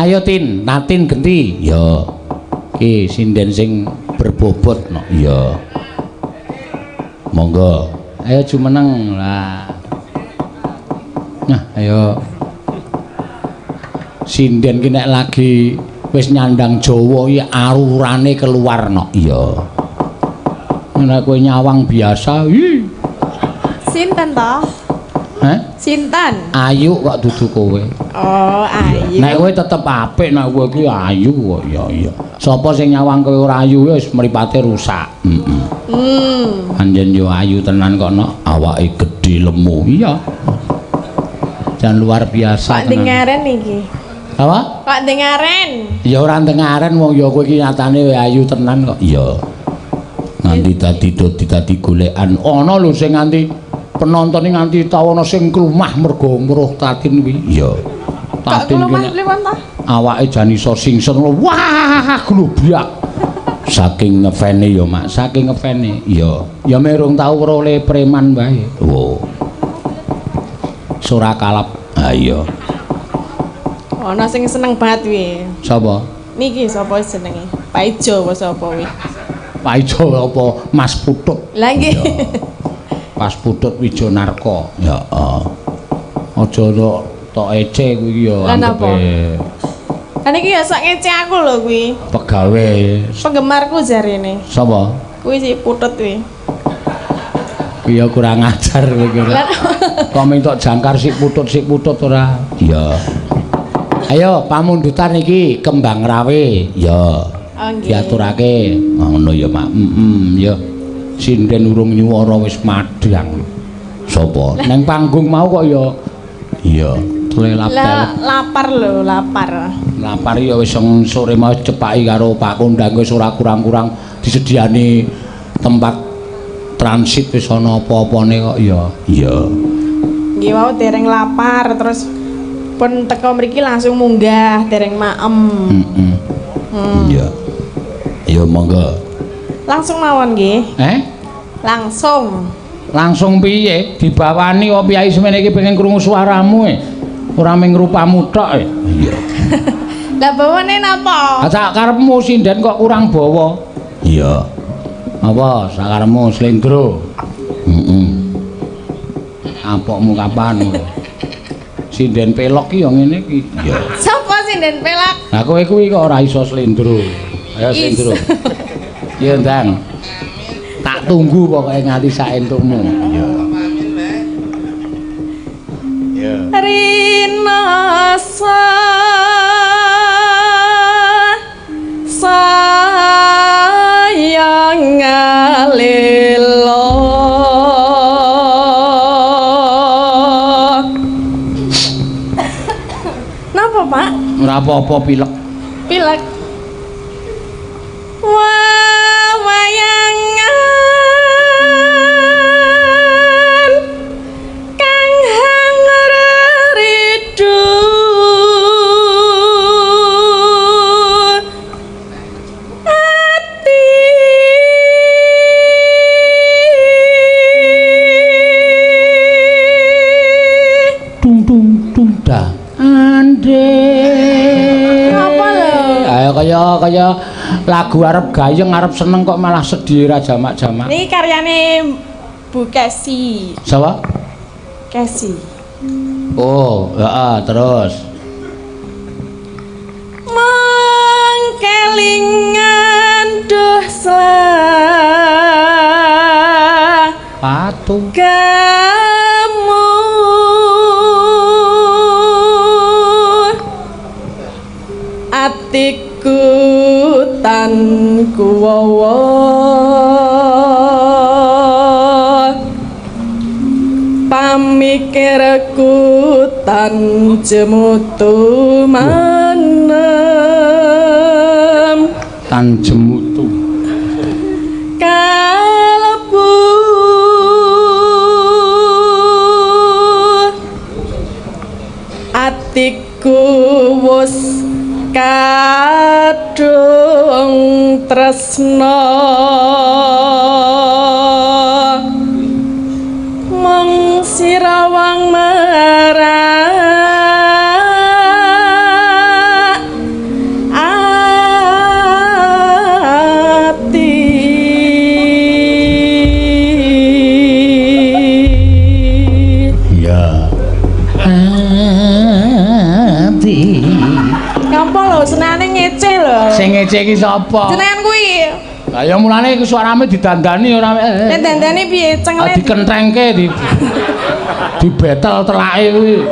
Ayo Tin, Natin genti. Ya. Ki sinden sing berbobot no. Ya. Monggo. Ayo jumeneng lah. Nah, ayo. Sinden ki nek lagi wis nyandang Jawa iki arurane keluar no. Iya. Nek kowe nyawang biasa, Sinten to? Hah? Sinten? Ayu kok dudu kowe. Oh, Ayu. Nek kowe tetep apik nek kowe iki ayu kok ya iya. Sapa sing nyawang kowe ora ayu wis mripate rusak. Anjen yo ayu tenan kok no, awake gedhe lemu. Iya. Dan luar biasa. Pak dengaren iki. Apa? Pak dengaren. Ya ora dengaren wong ya kowe iki nyatane ayu tenan kok. Iya. Nganti dadi golekan. Ana lho sing nganti penonton nganti tau ana sing klumah mergo muruh Tatin kuwi. Iya. Tatin kuwi. Awake jan iso singsen wah globyak. Saking ngefene ya Mak, saking ngefene. Iya. Ya merung tau oleh preman wae. Oh. Sura kalap. Ha iya. Ana sing seneng banget kuwi. Sapa? Niki sapa jenenge? Pak Ijo apa sapa kuwi? Pak Ijo apa Mas Putut? Lah nggih. Pas Putut Wijonarko. Ya. Aja tok ece kuwi ya. Lah napa? Lah niki ya sak ngece aku lho kuwi. Pegawe. Penggemarku jarene. Sapa? Kuwi si Putut kuwi. Kuwi ya kurang ajar kowe iki. Kok minta jangkar sik putut ora. Iya. Ayo pamundutan iki kembang rawe. Ya. Diaturake. Ngono ya, Mak. Ya. Sinden urung nyuwara wis madhang. Sapa? Neng panggung mau kok ya. Iya. Lapar lho, lapar. Lapar ya wis sore mau cepaki karo Pak Kondang wis ora kurang-kurang disediani tempat transit wis ana apa-apane kok ya. Iya. Nggih wau dereng lapar terus pun teko mriki langsung munggah dereng maem. Iya. Ya monggo. Langsung mawon nggih. Langsung. Langsung piye? Dibawani kok piyai semene iki pengen krungu suaramu ora mung rupamu tok Iya. Lah bawane napa? Sak karepmu sinden kok kurang bawa. Iya. Apa sakarepmu slendro? Apokmu kapan? Sinden pelok ki ya ngene iki. Iya. Sapa sinden pelok? Lah kowe kuwi kok ora iso slendro. Ayo slendro. Iya, Ndang. Tak tunggu pokoke nganti sak entukmu. Iya. Iya. Rina sayang ngalilo. Napa, Pak? Ora apa-apa pilek. Pilek. Kaya lagu arep gayeng arep seneng kok malah sedih ra jamak-jamak. Niki karyane Bu Kesi. Siapa? Kesi. Oh, heeh, terus. Mangkelingan duh patu. Kamu atik tan kuwawa pamikirku tan jemutu manem tan jemutu kalbu atiku wis kadung tresna mung sirawang merak Ngapa lho senane ngece lho. Sing ngece iki sapa? Jenengan kuwi. Lah ya mulane iku suarane didandani ora. Nek dandani piye cenglet? Dikentengke di betel telake kuwi.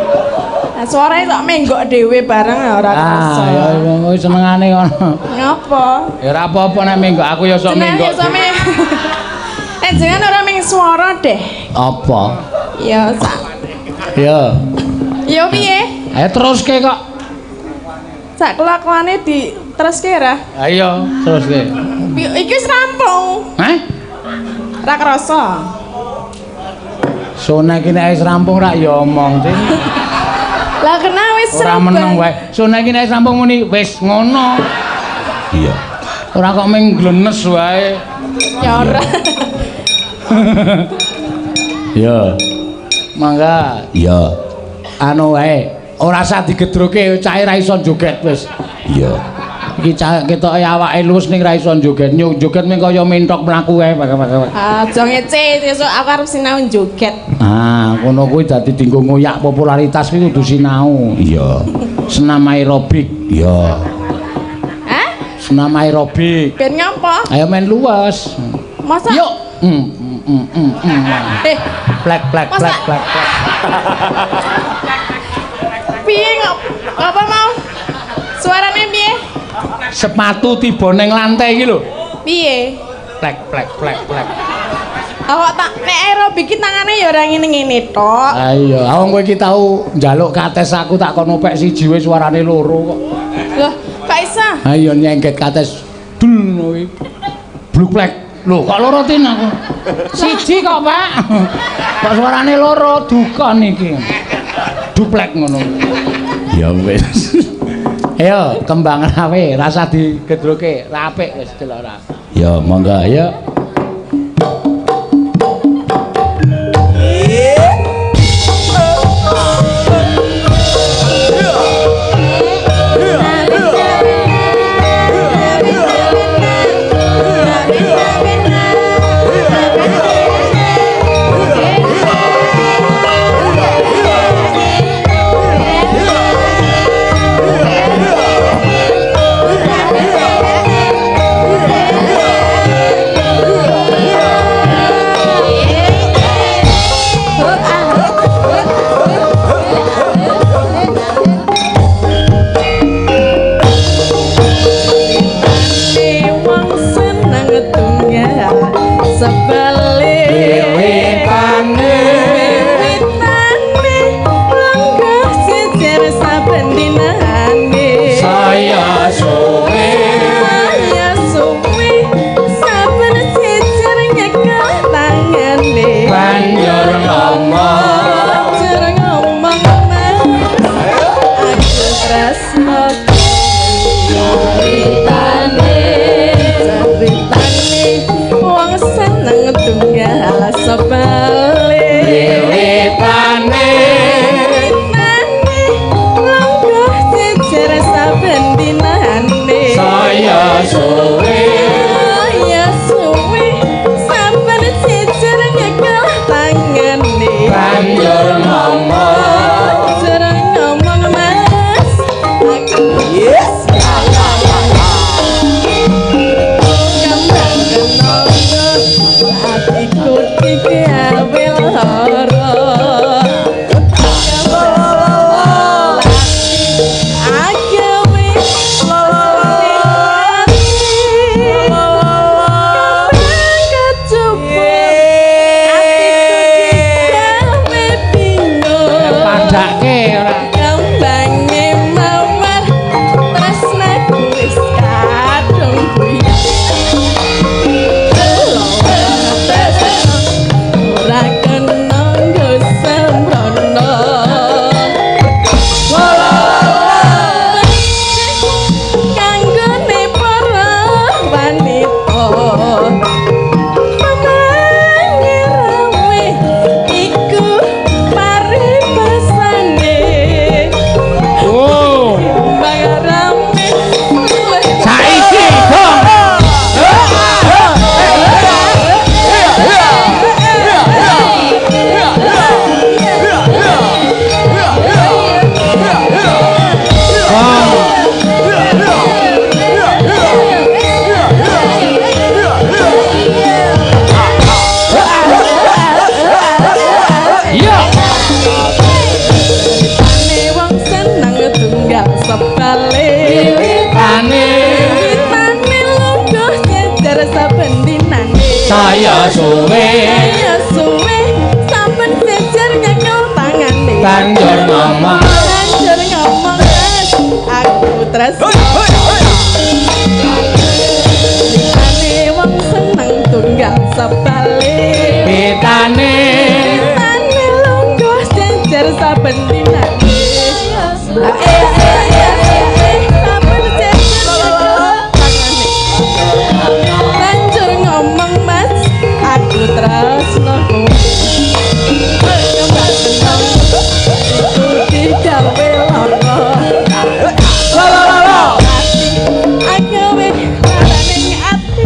Nah, suarane kok menggok dhewe bareng ora kerasa. Ya kuwi senengane ngono. Ngapa? Ya ora apa-apa nek menggok aku ya sok menggok. Jangan orang ming suara deh. Apa? Ya sak. Ya. Ya piye? Teruske kok. Sak kelakuane diteruske ra? Ayo, teruske. Iki wis rampung. Hah? Ra krasa. Sone iki nek wis rampung rak ya omong sih. Lah kena wis ora meneng wae. Sone iki nek wis rampung muni wis ngono. Iya. Ora kok ming glenes wae. Ya ora. Ya. Mangga. Ya. Anu wae, ora usah digedruke cahe ra iso joget wis. Iya. Iki cah ketoke awake lus ning ra iso joget. Joget mung kaya mentok mlaku wae. Aja ngece, sesuk aku arep sinau joget. Ngono kuwi dadi dinggo ngoyak popularitas kuwi kudu sinau. Iya. Senam aerobik. Iya. Hah? Senam aerobik. Ben ngapa? Ayo main luas. Masa? Yuk. Plek. Piye apa mau? Suarane piye? Sepatu tiba ning lantai iki lho. Piye? Plek. Awak tak nek aerobik iki tangane ya ora ngene-ngene tok. Ayo, awak kowe iki tau njaluk kates aku tak kono pek siji wis suarane loro kok. Loh, gak iso. Ayo nyengket kates dul ngono iki. Bluplek. Lho, kok loro tin aku. Siji kok, Pak. Kok suarane loro dukon iki. Duplek ngono. Ya wis. Ayo, kembang rawe, rasa digedruke, apik wis delok ora. Ya, monggo, ayo. saya suwe saben sejer nyekel tangane banjur ngomong aku tresno pitane wong seneng tunggal sepale pitane lungguh sejer saben dinane saben sejer banjur ngomong mas aku tresno digawe loro agawe paraning ati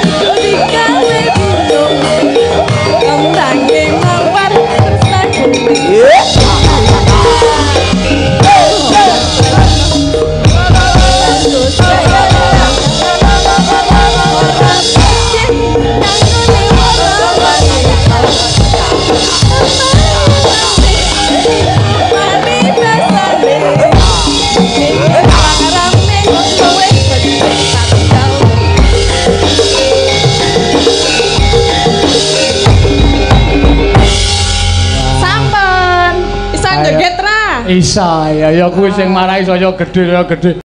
aku digawe gunung kendange mawar tersaku Isa ya kuwi sing marai saya gedhe.